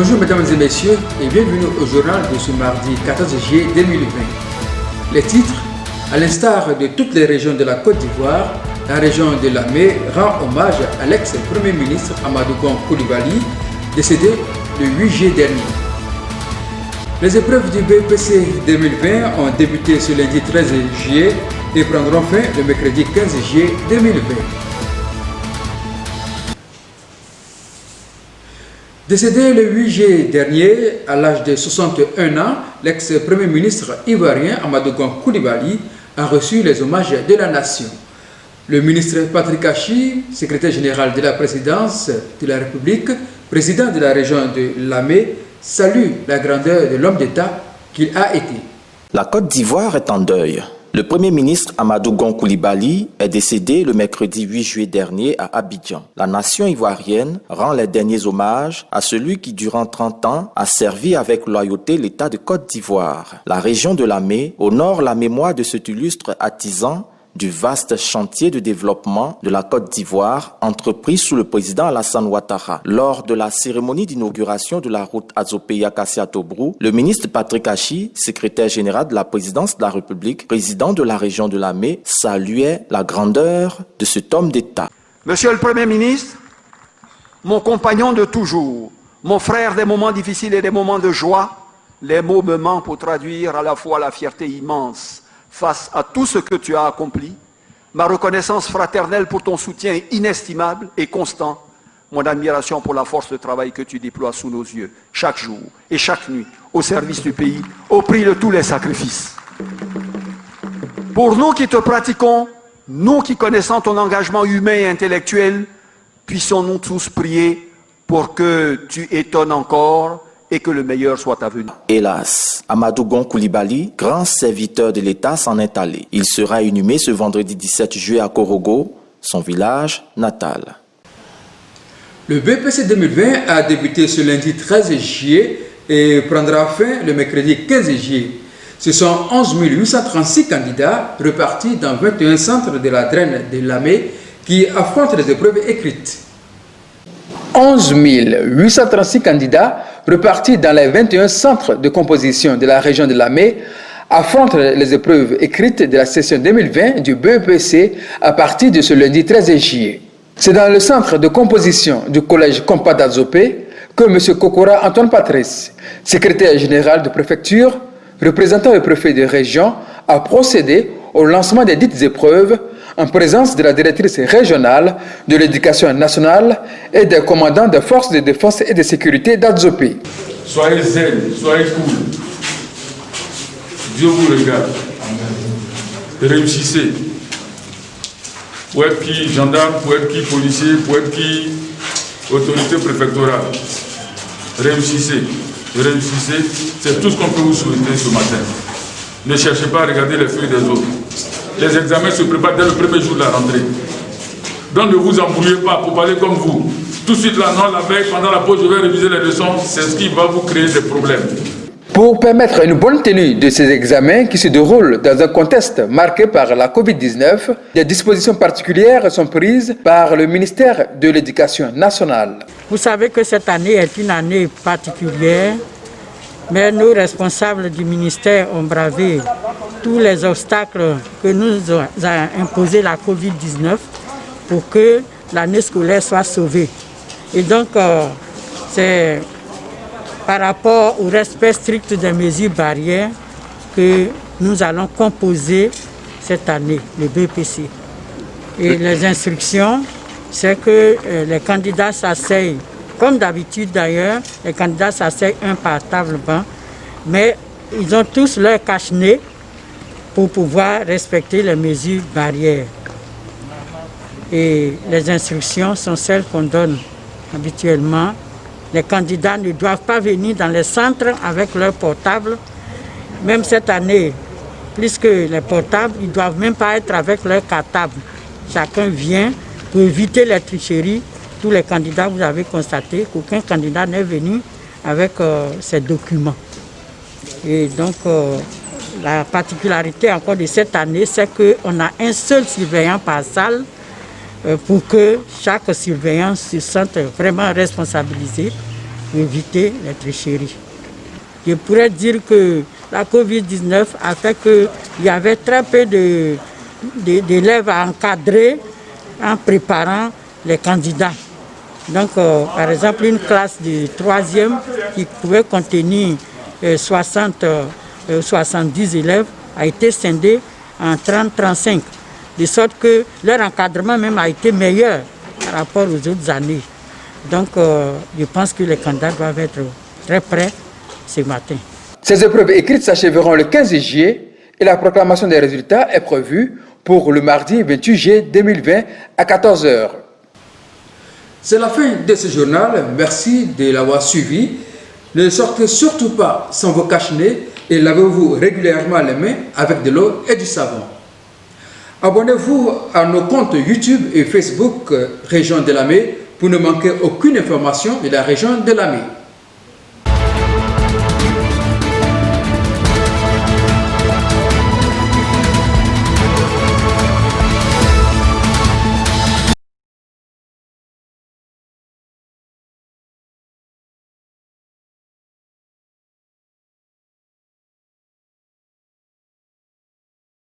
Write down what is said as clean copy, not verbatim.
Bonjour mesdames et messieurs et bienvenue au journal de ce mardi 14 juillet 2020. Les titres: à l'instar de toutes les régions de la Côte d'Ivoire, la région de Lamé rend hommage à l'ex-premier ministre Amadou Gon Coulibaly, décédé le 8 juillet dernier. Les épreuves du BEPC 2020 ont débuté ce lundi 13 juillet et prendront fin le mercredi 15 juillet 2020. Décédé le 8 juillet dernier, à l'âge de 61 ans, l'ex-premier ministre ivoirien Amadou Gon Coulibaly a reçu les hommages de la nation. Le ministre Patrick Achi, secrétaire général de la présidence de la République, président de la région de Lamé, salue la grandeur de l'homme d'État qu'il a été. La Côte d'Ivoire est en deuil. Le Premier ministre Amadou Gon Coulibaly est décédé le mercredi 8 juillet dernier à Abidjan. La nation ivoirienne rend les derniers hommages à celui qui, durant 30 ans, a servi avec loyauté l'État de Côte d'Ivoire. La région de Lamé honore la mémoire de cet illustre artisan du vaste chantier de développement de la Côte d'Ivoire entrepris sous le président Alassane Ouattara. Lors de la cérémonie d'inauguration de la route Azopéa-Kassia-Tobrou, le ministre Patrick Achi, secrétaire général de la présidence de la République, président de la région de Lamé, saluait la grandeur de cet homme d'État. Monsieur le Premier ministre, mon compagnon de toujours, mon frère des moments difficiles et des moments de joie, les mots me manquent pour traduire à la fois la fierté immense face à tout ce que tu as accompli, ma reconnaissance fraternelle pour ton soutien inestimable et constant, mon admiration pour la force de travail que tu déploies sous nos yeux, chaque jour et chaque nuit, au service du pays, au prix de tous les sacrifices. Pour nous qui te pratiquons, nous qui connaissons ton engagement humain et intellectuel, puissons-nous tous prier pour que tu étonnes encore et que le meilleur soit à venir. Hélas, Amadou Gon Coulibaly, grand serviteur de l'État, s'en est allé. Il sera inhumé ce vendredi 17 juillet à Korogo, son village natal. Le BEPC 2020 a débuté ce lundi 13 juillet et prendra fin le mercredi 15 juillet. Ce sont 11 836 candidats repartis dans 21 centres de la Draine de Lamé qui affrontent les épreuves écrites. 11 836 candidats repartis dans les 21 centres de composition de la région de Lamé affrontent les épreuves écrites de la session 2020 du BEPC à partir de ce lundi 13 juillet. C'est dans le centre de composition du collège Compa d'Azopé que M. Kokora Antoine Patrice, secrétaire général de préfecture, représentant le préfet de région, a procédé au lancement des dites épreuves en présence de la directrice régionale de l'éducation nationale et des commandants des forces de défense et de sécurité d'Azopé. Soyez zen, soyez cool. Dieu vous regarde. Réussissez. Pour être qui gendarme, pour être qui policier, pour être qui autorité préfectorale. Réussissez. Réussissez. C'est tout ce qu'on peut vous souhaiter ce matin. Ne cherchez pas à regarder les feuilles des autres. Les examens se préparent dès le premier jour de la rentrée. Donc ne vous embrouillez pas pour parler comme vous. Tout de suite là, non, la veille, pendant la pause, je vais réviser les leçons. C'est ce qui va vous créer des problèmes. Pour permettre une bonne tenue de ces examens qui se déroulent dans un contexte marqué par la Covid-19, des dispositions particulières sont prises par le ministère de l'Éducation nationale. Vous savez que cette année est une année particulière, mais nos responsables du ministère ont bravé tous les obstacles que nous a imposé la Covid-19 pour que l'année scolaire soit sauvée. Et donc, c'est par rapport au respect strict des mesures barrières que nous allons composer cette année, le BEPC. Et les instructions, c'est que les candidats s'asseyent, comme d'habitude d'ailleurs, les candidats s'asseyent un par table banc, mais ils ont tous leur cache-nez pour pouvoir respecter les mesures barrières. Et les instructions sont celles qu'on donne habituellement. Les candidats ne doivent pas venir dans les centres avec leurs portables. Même cette année, plus que les portables, ils ne doivent même pas être avec leurs cartables. Chacun vient pour éviter les tricheries. Tous les candidats, vous avez constaté qu'aucun candidat n'est venu avec ses documents. Et donc, la particularité encore de cette année, c'est qu'on a un seul surveillant par salle pour que chaque surveillant se sente vraiment responsabilisé pour éviter les tricheries. Je pourrais dire que la Covid-19 a fait qu'il y avait très peu d'élèves à encadrer en préparant les candidats. Donc, par exemple, une classe de 3e qui pouvait contenir 70 élèves a été scindée en 30-35, de sorte que leur encadrement même a été meilleur par rapport aux autres années. Donc, je pense que les candidats doivent être très prêts ce matin. Ces épreuves écrites s'achèveront le 15 juillet et la proclamation des résultats est prévue pour le mardi 28 juillet 2020 à 14 h. C'est la fin de ce journal. Merci de l'avoir suivi. Ne sortez surtout pas sans vos cache-nez et lavez-vous régulièrement les mains avec de l'eau et du savon. Abonnez-vous à nos comptes YouTube et Facebook Région de Lamé pour ne manquer aucune information de la région de Lamé.